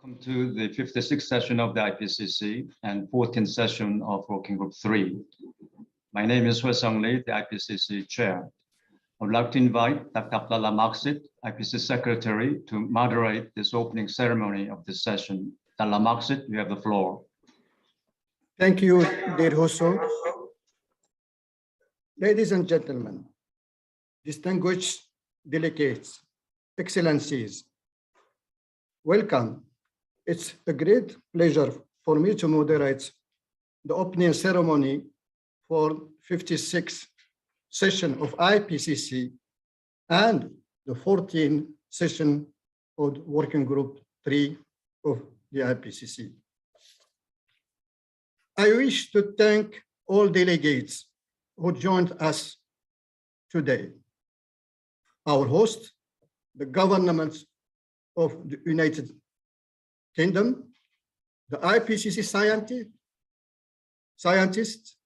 Welcome to the 56th session of the IPCC and 14th session of Working Group 3. My name is Hwesong Lee, the IPCC chair. I would like to invite Dr. Abdallah Maqsid, IPCC secretary, to moderate this opening ceremony of this session. Dr. Maqsid, you have the floor. Thank you, dear Hwesong. Ladies and gentlemen, distinguished delegates, excellencies, welcome. It's a great pleasure for me to moderate the opening ceremony for 56th session of IPCC and the 14th session of Working Group 3 of the IPCC. I wish to thank all delegates who joined us today. Our host, the government of the United Kingdom, the IPCC scientists,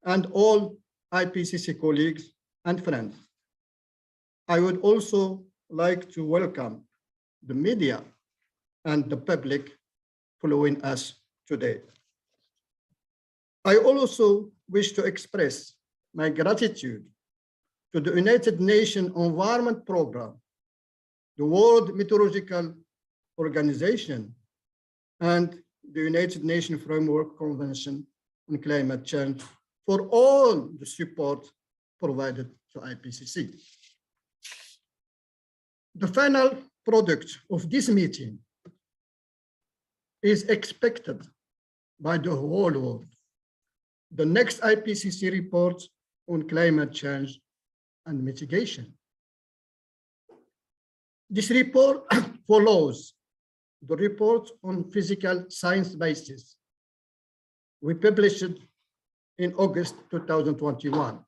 and all IPCC colleagues and friends. I would also like to welcome the media and the public following us today. I also wish to express my gratitude to the United Nations Environment Programme, the World Meteorological Organization, and the United Nations Framework Convention on Climate Change for all the support provided to IPCC. The final product of this meeting is expected by the whole world. The next IPCC report on climate change and mitigation. This report follows the report on physical science basis we published in August 2021,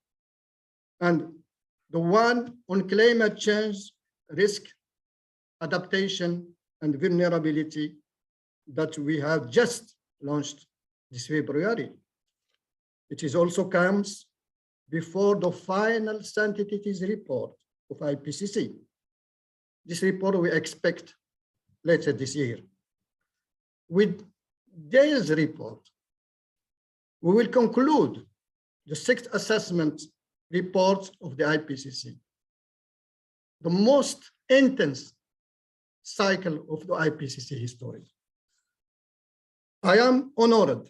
and the one on climate change, risk, adaptation, and vulnerability that we have just launched this February. It is also comes before the final sensitivities report of IPCC. This report we expect later this year. With this report, we will conclude the sixth assessment report of the IPCC, the most intense cycle of the IPCC history. I am honored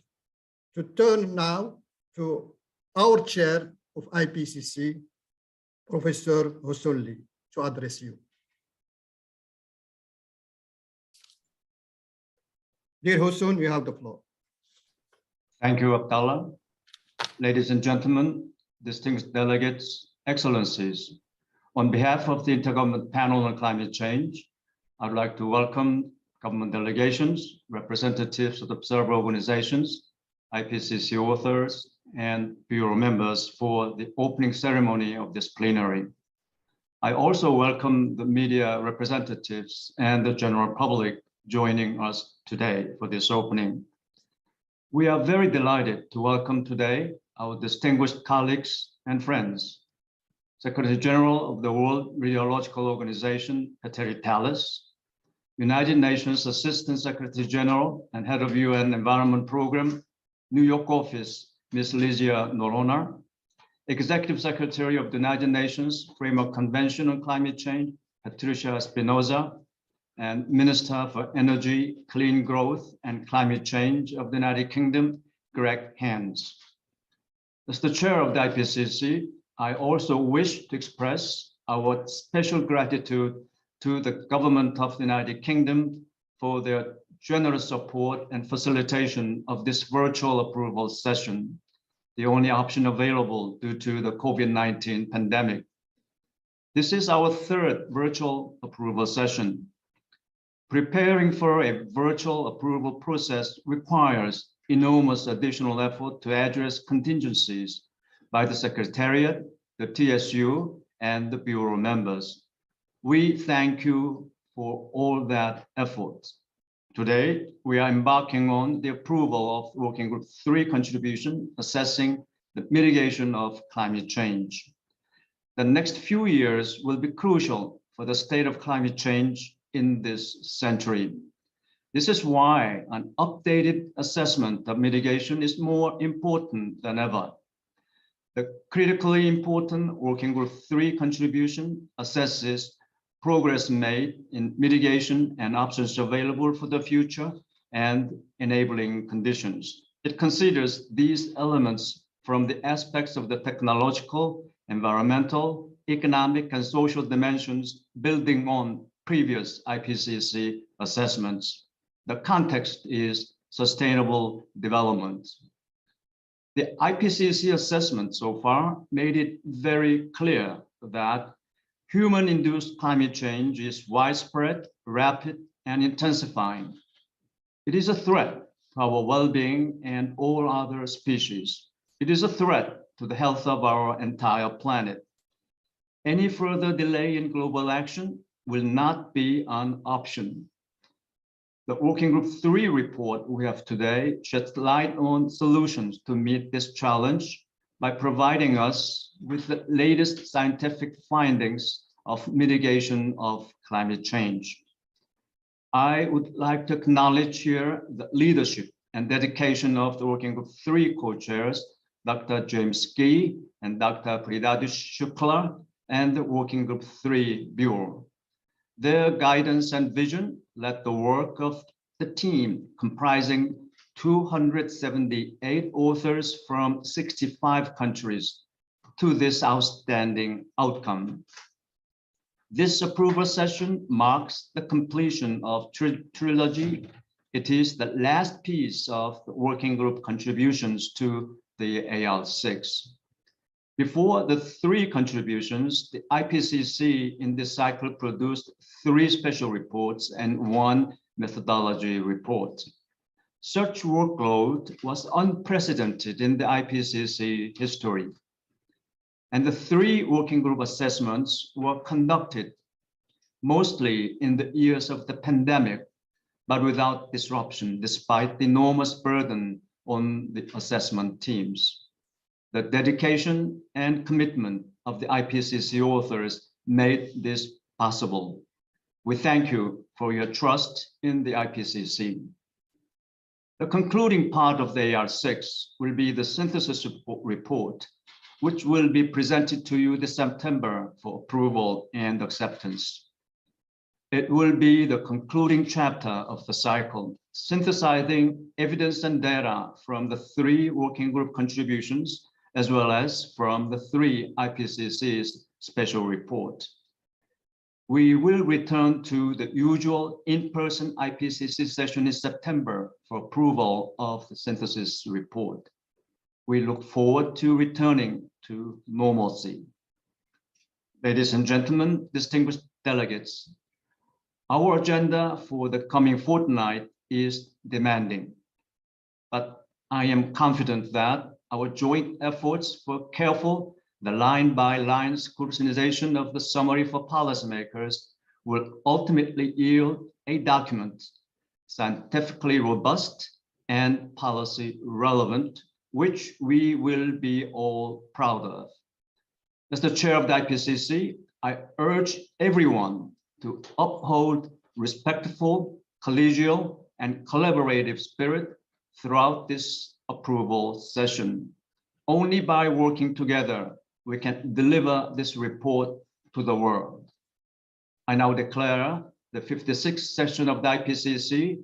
to turn now to our chair of IPCC, Professor Hwesong Lee, to address you. Dear Hwesong, you have the floor. Thank you, Abdallah. Ladies and gentlemen, distinguished delegates, excellencies, on behalf of the Intergovernmental Panel on Climate Change, I'd like to welcome government delegations, representatives of observer organizations, IPCC authors, and Bureau members for the opening ceremony of this plenary. I also welcome the media representatives and the general public joining us today for this opening. We are very delighted to welcome today our distinguished colleagues and friends, Secretary General of the World Meteorological Organization, Terry Tallis, United Nations Assistant Secretary General and Head of UN Environment Program, New York office, Ms. Lizia Norona, Executive Secretary of the United Nations Framework Convention on Climate Change, Patricia Espinosa, and Minister for Energy, Clean Growth, and Climate Change of the United Kingdom, Greg Hands. As the chair of the IPCC, I also wish to express our special gratitude to the government of the United Kingdom for their generous support and facilitation of this virtual approval session, the only option available due to the COVID-19 pandemic. This is our third virtual approval session. Preparing for a virtual approval process requires enormous additional effort to address contingencies by the Secretariat, the TSU, and the Bureau members. We thank you for all that effort. Today, we are embarking on the approval of Working Group 3 contribution, assessing the mitigation of climate change. The next few years will be crucial for the state of climate change in this century. This is why an updated assessment of mitigation is more important than ever. The critically important Working Group 3 contribution assesses progress made in mitigation and options available for the future and enabling conditions. It considers these elements from the aspects of the technological, environmental, economic, and social dimensions, building on previous IPCC assessments. The context is sustainable development. The IPCC assessment so far made it very clear that human-induced climate change is widespread, rapid, and intensifying. It is a threat to our well-being and all other species. It is a threat to the health of our entire planet. Any further delay in global action will not be an option. The Working Group 3 report we have today sheds light on solutions to meet this challenge by providing us with the latest scientific findings of mitigation of climate change. I would like to acknowledge here the leadership and dedication of the Working Group 3 co-chairs, Dr. James Gee and Dr. Pridadish Shukla, and the Working Group 3 Bureau. Their guidance and vision led the work of the team comprising 278 authors from 65 countries to this outstanding outcome. This approval session marks the completion of trilogy. It is the last piece of the working group contributions to the AR6. Before the 3 contributions, the IPCC in this cycle produced 3 special reports and 1 methodology report. Such workload was unprecedented in the IPCC history. And the 3 working group assessments were conducted mostly in the years of the pandemic, but without disruption, despite the enormous burden on the assessment teams. The dedication and commitment of the IPCC authors made this possible. We thank you for your trust in the IPCC. The concluding part of the AR6 will be the synthesis report, which will be presented to you this September for approval and acceptance. It will be the concluding chapter of the cycle, synthesizing evidence and data from the 3 working group contributions, as well as from the 3 IPCC's special report. We will return to the usual in-person IPCC session in September for approval of the synthesis report. We look forward to returning to normalcy. Ladies and gentlemen, distinguished delegates, our agenda for the coming fortnight is demanding, but I am confident that our joint efforts for careful, the line-by-line scrutinization of the summary for policymakers will ultimately yield a document scientifically robust and policy relevant, which we will be all proud of. As the chair of the IPCC, I urge everyone to uphold respectful, collegial, and collaborative spirit throughout this approval session. Only by working together, we can deliver this report to the world. I now declare the 56th session of the IPCC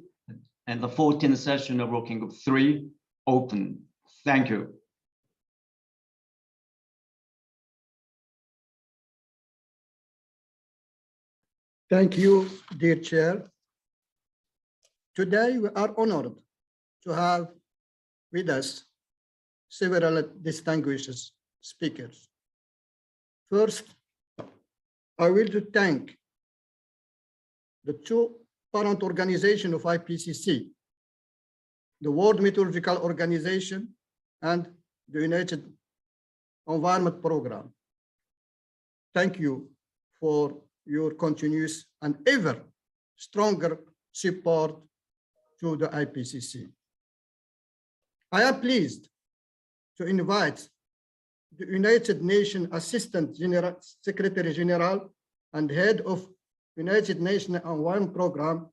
and the 14th session of Working Group 3 open. Thank you. Thank you, dear Chair. Today, we are honored to have with us several distinguished speakers. First, I will thank the 2 parent organizations of IPCC, the World Meteorological Organization and the United Environment Program. Thank you for your continuous and ever stronger support to the IPCC. I am pleased to invite the United Nations Assistant Secretary General and Head of United Nations Environment Program,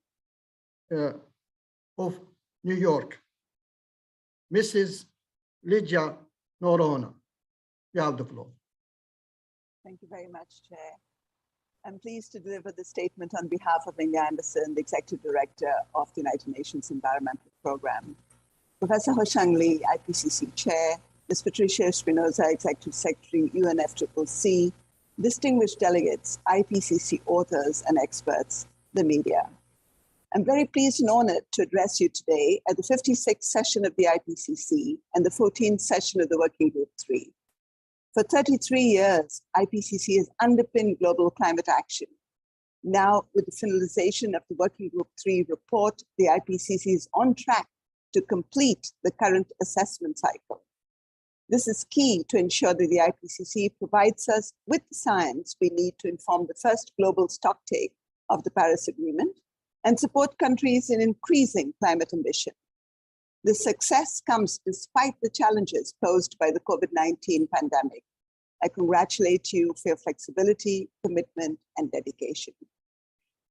of New York, Mrs. Lydia Noronha. You have the floor. Thank you very much, Chair. I'm pleased to deliver the statement on behalf of Inga Anderson, the Executive Director of the United Nations Environmental Programme. Professor Ho-Shang Lee, IPCC Chair, Ms. Patricia Espinosa, Executive Secretary, UNFCCC, distinguished delegates, IPCC authors and experts, the media. I'm very pleased and honored to address you today at the 56th session of the IPCC and the 14th session of the Working Group 3. For 33 years, IPCC has underpinned global climate action. Now, with the finalization of the Working Group 3 report, the IPCC is on track to complete the current assessment cycle. This is key to ensure that the IPCC provides us with the science we need to inform the first global stocktake of the Paris Agreement and support countries in increasing climate ambition. This success comes despite the challenges posed by the COVID-19 pandemic. I congratulate you for your flexibility, commitment, and dedication.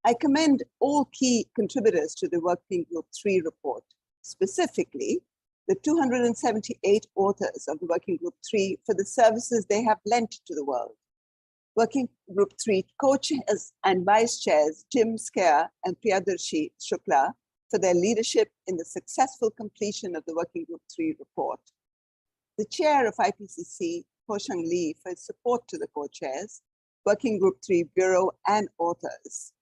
I commend all key contributors to the Working Group 3 report, specifically the 278 authors of the Working Group 3 for the services they have lent to the world. Working Group 3 co-chairs and vice chairs Jim Scare and Priyadarshi Shukla for their leadership in the successful completion of the Working Group 3 report. The chair of IPCC, Ho-Shang Lee, for his support to the co-chairs, Working Group 3 Bureau and authors.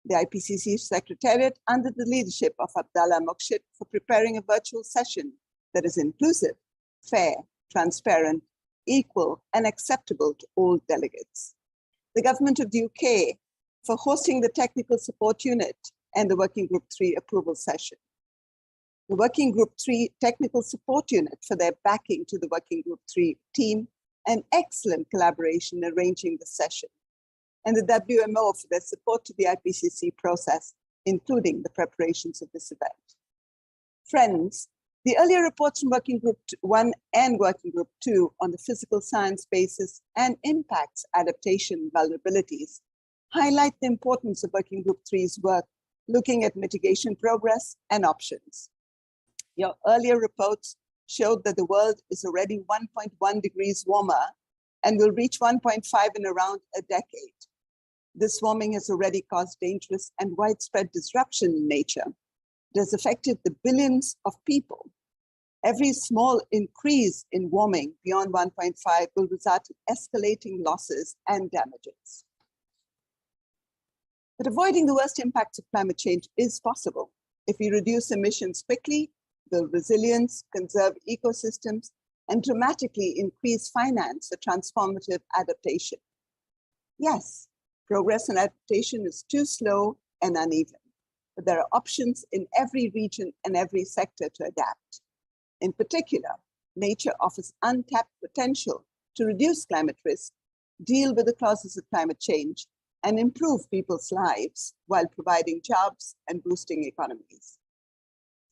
The IPCC Secretariat under the leadership of Abdallah Mokshit for preparing a virtual session that is inclusive, fair, transparent, equal, and acceptable to all delegates. The government of the UK for hosting the technical support unit and the Working Group 3 approval session. The Working Group 3 technical support unit for their backing to the Working Group 3 team and excellent collaboration arranging the session. And the WMO for their support to the IPCC process, including the preparations of this event. Friends, the earlier reports from Working Group 1 and Working Group 2 on the physical science basis and impacts, adaptation, vulnerabilities highlight the importance of Working Group 3's work looking at mitigation progress and options. Your earlier reports showed that the world is already 1.1 degrees warmer and will reach 1.5 in around a decade. This warming has already caused dangerous and widespread disruption in nature. It has affected the billions of people. Every small increase in warming beyond 1.5 will result in escalating losses and damages. But avoiding the worst impacts of climate change is possible if we reduce emissions quickly, build resilience, conserve ecosystems, and dramatically increase finance for transformative adaptation. Yes, progress in adaptation is too slow and uneven, but there are options in every region and every sector to adapt. In particular, nature offers untapped potential to reduce climate risk, deal with the causes of climate change, and improve people's lives while providing jobs and boosting economies.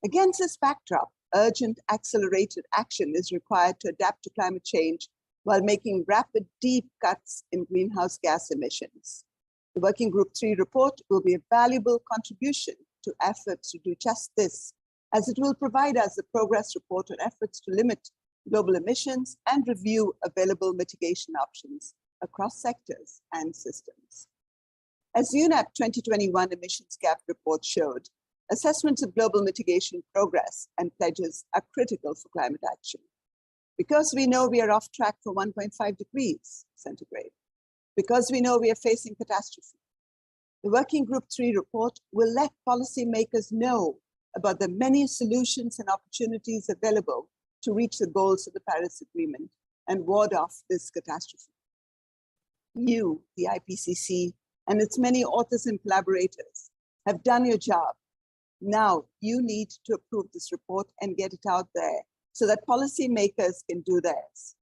Against this backdrop, urgent, accelerated action is required to adapt to climate change while making rapid, deep cuts in greenhouse gas emissions. The Working Group 3 report will be a valuable contribution to efforts to do just this, as it will provide us a progress report on efforts to limit global emissions and review available mitigation options across sectors and systems. As UNEP 2021 emissions gap report showed, assessments of global mitigation progress and pledges are critical for climate action. Because we know we are off track for 1.5 degrees centigrade, because we know we are facing catastrophe, the Working Group 3 report will let policymakers know about the many solutions and opportunities available to reach the goals of the Paris Agreement and ward off this catastrophe. You, the IPCC, and its many authors and collaborators have done your job. Now you need to approve this report and get it out there so that policymakers can do theirs.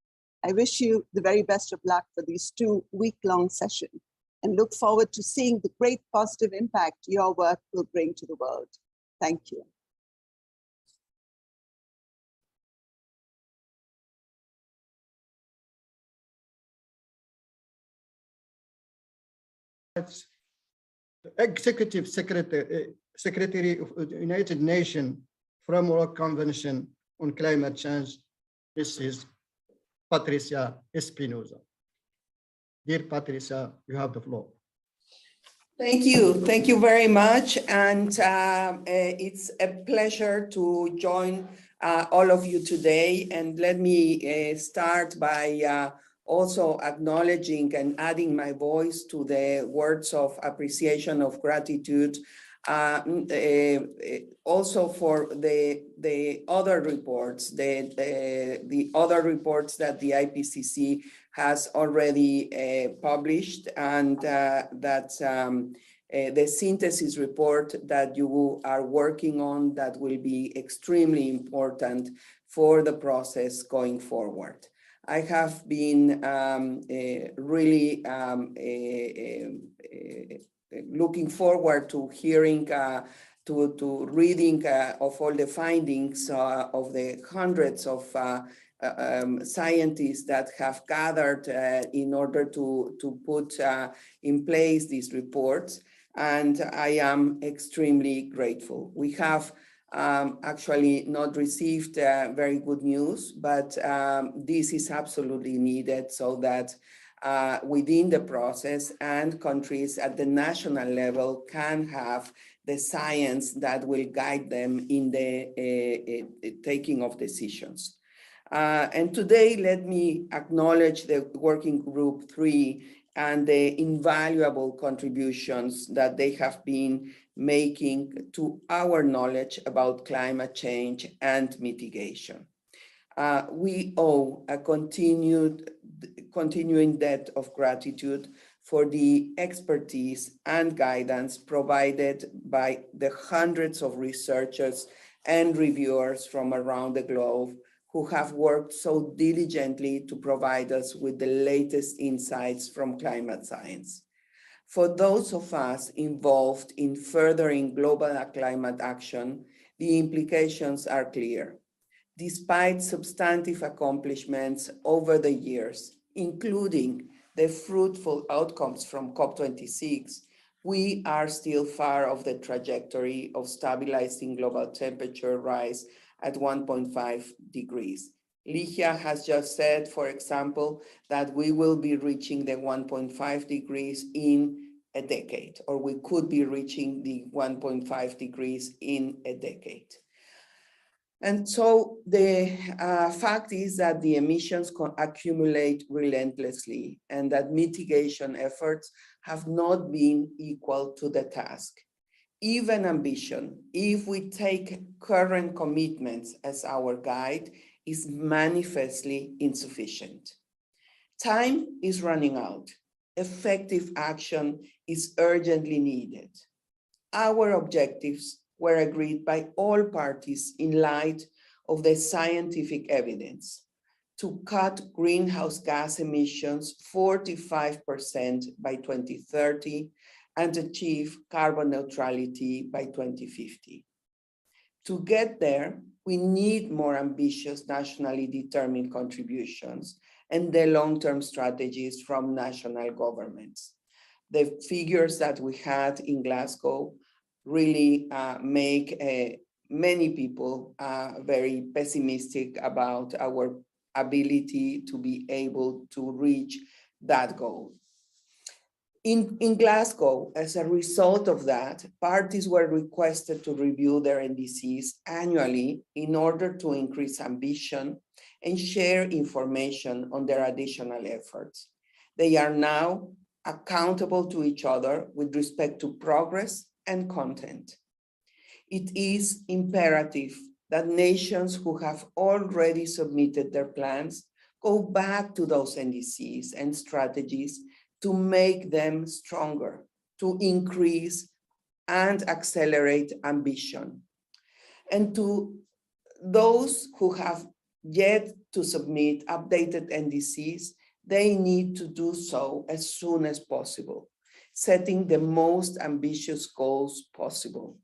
I wish you the very best of luck for these 2 week-long sessions and look forward to seeing the great positive impact your work will bring to the world. Thank you. The Executive Secretary, Secretary of the United Nations Framework Convention on Climate Change, Mrs. Patricia Espinosa. Dear Patricia, you have the floor. Thank you very much. And it's a pleasure to join all of you today. And let me start by also acknowledging and adding my voice to the words of appreciation of gratitude, also for the other reports, the other reports that the IPCC has already published, and that the synthesis report that you are working on that will be extremely important for the process going forward. I have been really looking forward to hearing, to reading of all the findings of the hundreds of scientists that have gathered in order to put in place these reports. And I am extremely grateful. We have actually not received very good news, but this is absolutely needed so that within the process and countries at the national level can have the science that will guide them in the taking of decisions. And today, let me acknowledge the Working Group 3 and the invaluable contributions that they have been making to our knowledge about climate change and mitigation. We owe a continuing debt of gratitude for the expertise and guidance provided by the hundreds of researchers and reviewers from around the globe who have worked so diligently to provide us with the latest insights from climate science. For those of us involved in furthering global climate action, the implications are clear. Despite substantive accomplishments over the years, including the fruitful outcomes from COP26, we are still far off the trajectory of stabilizing global temperature rise at 1.5 degrees. Ligia has just said, for example, that we will be reaching the 1.5 degrees in a decade, or we could be reaching the 1.5 degrees in a decade. And so the fact is that the emissions accumulate relentlessly and that mitigation efforts have not been equal to the task. Even ambition, if we take current commitments as our guide, is manifestly insufficient. Time is running out. Effective action is urgently needed. Our objectives were agreed by all parties in light of the scientific evidence to cut greenhouse gas emissions 45% by 2030 and achieve carbon neutrality by 2050. To get there, we need more ambitious nationally determined contributions and the long-term strategies from national governments. The figures that we had in Glasgow really make many people very pessimistic about our ability to be able to reach that goal. In Glasgow, as a result of that, parties were requested to review their NDCs annually in order to increase ambition and share information on their additional efforts. They are now accountable to each other with respect to progress and content. It is imperative that nations who have already submitted their plans go back to those NDCs and strategies to make them stronger, to increase and accelerate ambition. And to those who have yet to submit updated NDCs, they need to do so as soon as possible, setting the most ambitious goals possible.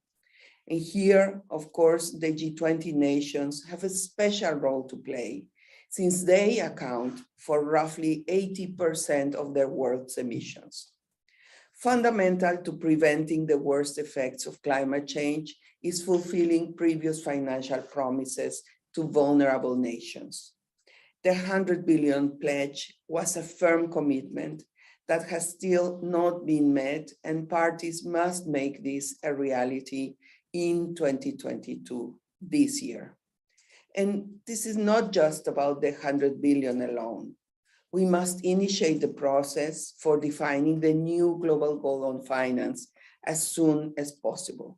And here, of course, the G20 nations have a special role to play, since they account for roughly 80% of their world's emissions. Fundamental to preventing the worst effects of climate change is fulfilling previous financial promises to vulnerable nations. The 100 billion pledge was a firm commitment that has still not been met, and parties must make this a reality in 2022, this year. And this is not just about the 100 billion alone. We must initiate the process for defining the new global goal on finance as soon as possible.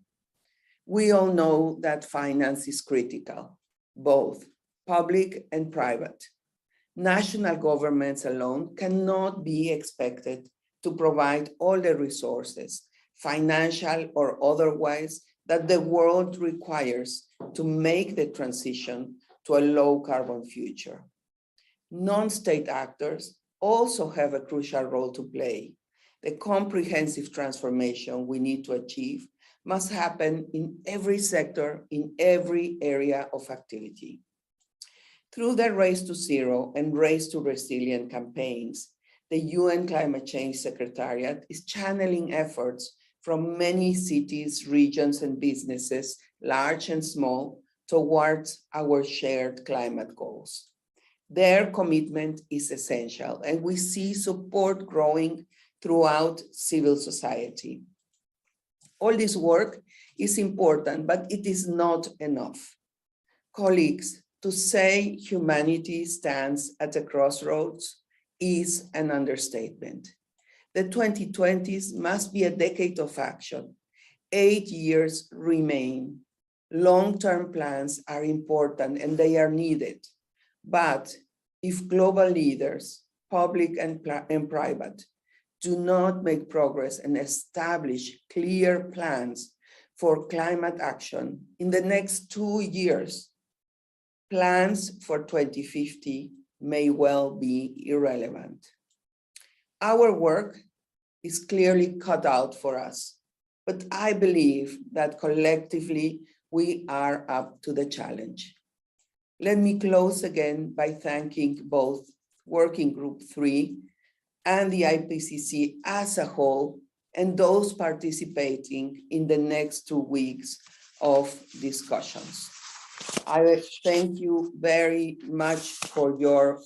We all know that finance is critical, both public and private. National governments alone cannot be expected to provide all the resources, financial or otherwise, that the world requires to make the transition to a low carbon future. Non-state actors also have a crucial role to play. The comprehensive transformation we need to achieve must happen in every sector, in every area of activity. Through the Race to Zero and Race to Resilient campaigns, the UN Climate Change Secretariat is channeling efforts from many cities, regions, and businesses, large and small, towards our shared climate goals. Their commitment is essential, and we see support growing throughout civil society. All this work is important, but it is not enough. Colleagues, to say humanity stands at a crossroads is an understatement. The 2020s must be a decade of action. 8 years remain. Long-term plans are important and they are needed. But if global leaders, public and private, do not make progress and establish clear plans for climate action in the next 2 years, plans for 2050 may well be irrelevant. Our work is clearly cut out for us, but I believe that collectively we are up to the challenge. Let me close again by thanking both Working Group 3 and the IPCC as a whole, and those participating in the next 2 weeks of discussions. I thank you very much for your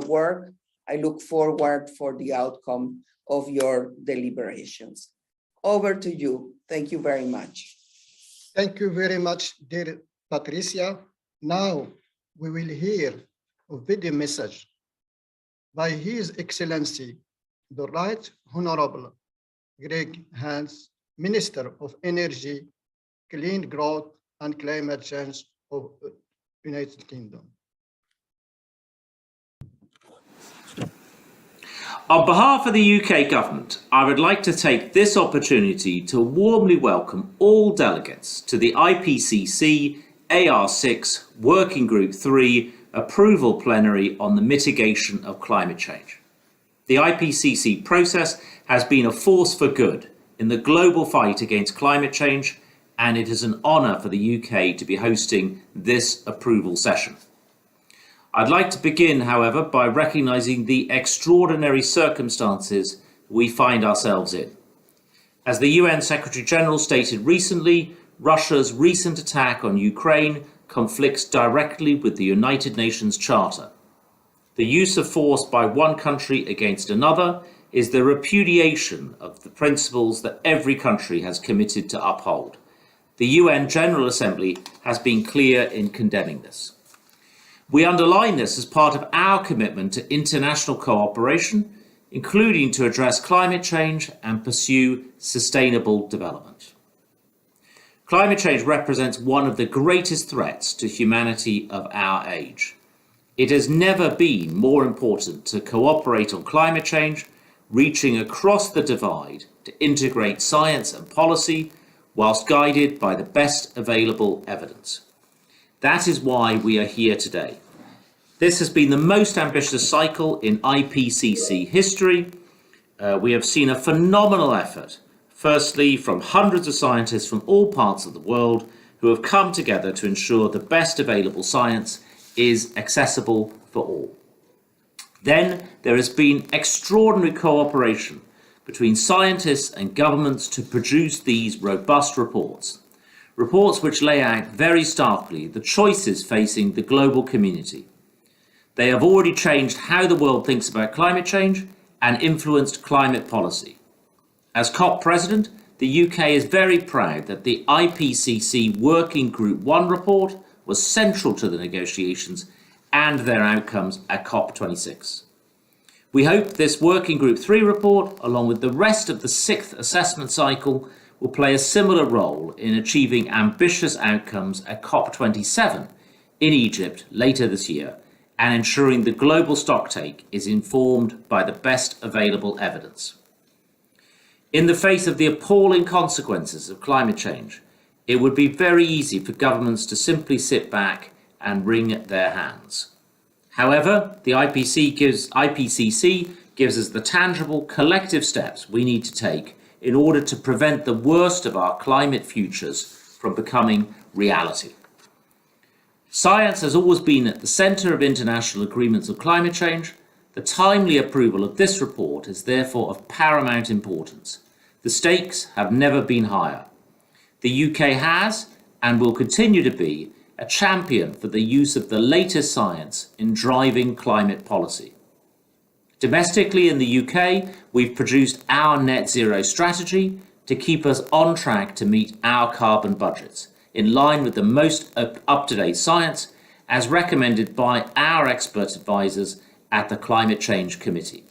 work. I look forward for the outcome of your deliberations. Over to you. Thank you very much. Thank you very much, dear Patricia. Now we will hear a video message by His Excellency, the Right Honorable Greg Hans, Minister of Energy, Clean Growth and Climate Change of the United Kingdom. On behalf of the UK Government, I would like to take this opportunity to warmly welcome all delegates to the IPCC AR6 Working Group 3 Approval Plenary on the Mitigation of Climate Change. The IPCC process has been a force for good in the global fight against climate change, and it is an honour for the UK to be hosting this approval session. I'd like to begin, however, by recognising the extraordinary circumstances we find ourselves in. As the UN Secretary-General stated recently, Russia's recent attack on Ukraine conflicts directly with the United Nations Charter. The use of force by one country against another is the repudiation of the principles that every country has committed to uphold. The UN General Assembly has been clear in condemning this. We underline this as part of our commitment to international cooperation, including to address climate change and pursue sustainable development. Climate change represents one of the greatest threats to humanity of our age. It has never been more important to cooperate on climate change, reaching across the divide to integrate science and policy whilst guided by the best available evidence. That is why we are here today. This has been the most ambitious cycle in IPCC history. We have seen a phenomenal effort, firstly from hundreds of scientists from all parts of the world who have come together to ensure the best available science is accessible for all. Then there has been extraordinary cooperation between scientists and governments to produce these robust reports. Reports which lay out very starkly the choices facing the global community. They have already changed how the world thinks about climate change and influenced climate policy. As COP president, the UK is very proud that the IPCC Working Group 1 report was central to the negotiations and their outcomes at COP26. We hope this Working Group 3 report, along with the rest of the 6th assessment cycle, will play a similar role in achieving ambitious outcomes at COP27 in Egypt later this year and ensuring the global stocktake is informed by the best available evidence. In the face of the appalling consequences of climate change, it would be very easy for governments to simply sit back and wring their hands. However, the IPCC gives us the tangible collective steps we need to take in order to prevent the worst of our climate futures from becoming reality. Science has always been at the centre of international agreements on climate change. The timely approval of this report is therefore of paramount importance. The stakes have never been higher. The UK has and will continue to be a champion for the use of the latest science in driving climate policy. Domestically in the UK, we've produced our net zero strategy to keep us on track to meet our carbon budgets, in line with the most up-to-date science, as recommended by our expert advisors at the Climate Change Committee.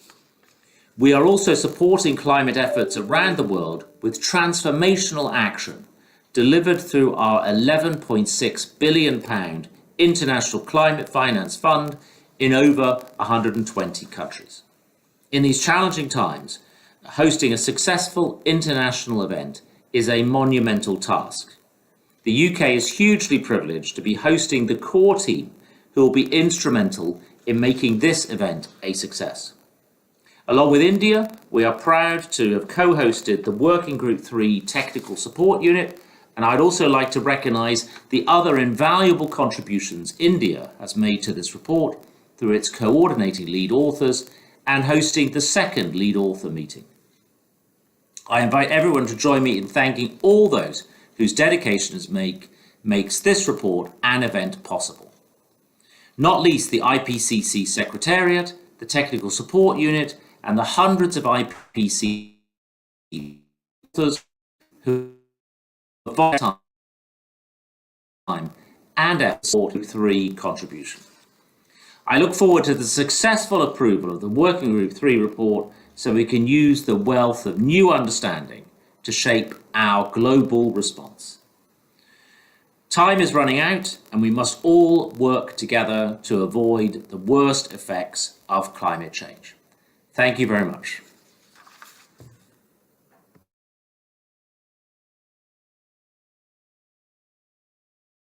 We are also supporting climate efforts around the world with transformational action delivered through our £11.6 billion International Climate Finance Fund in over 120 countries. In these challenging times, hosting a successful international event is a monumental task. The UK is hugely privileged to be hosting the core team who will be instrumental in making this event a success. Along with India, we are proud to have co-hosted the Working Group 3 Technical Support Unit, and I'd also like to recognise the other invaluable contributions India has made to this report through its coordinating lead authors and hosting the second lead author meeting. I invite everyone to join me in thanking all those whose dedication makes this report and event possible. Not least the IPCC Secretariat, the Technical Support Unit, and the hundreds of IPCC authors who have time and effort to 3 contribution. I look forward to the successful approval of the Working Group 3 report so we can use the wealth of new understanding to shape our global response. Time is running out and we must all work together to avoid the worst effects of climate change. Thank you very much.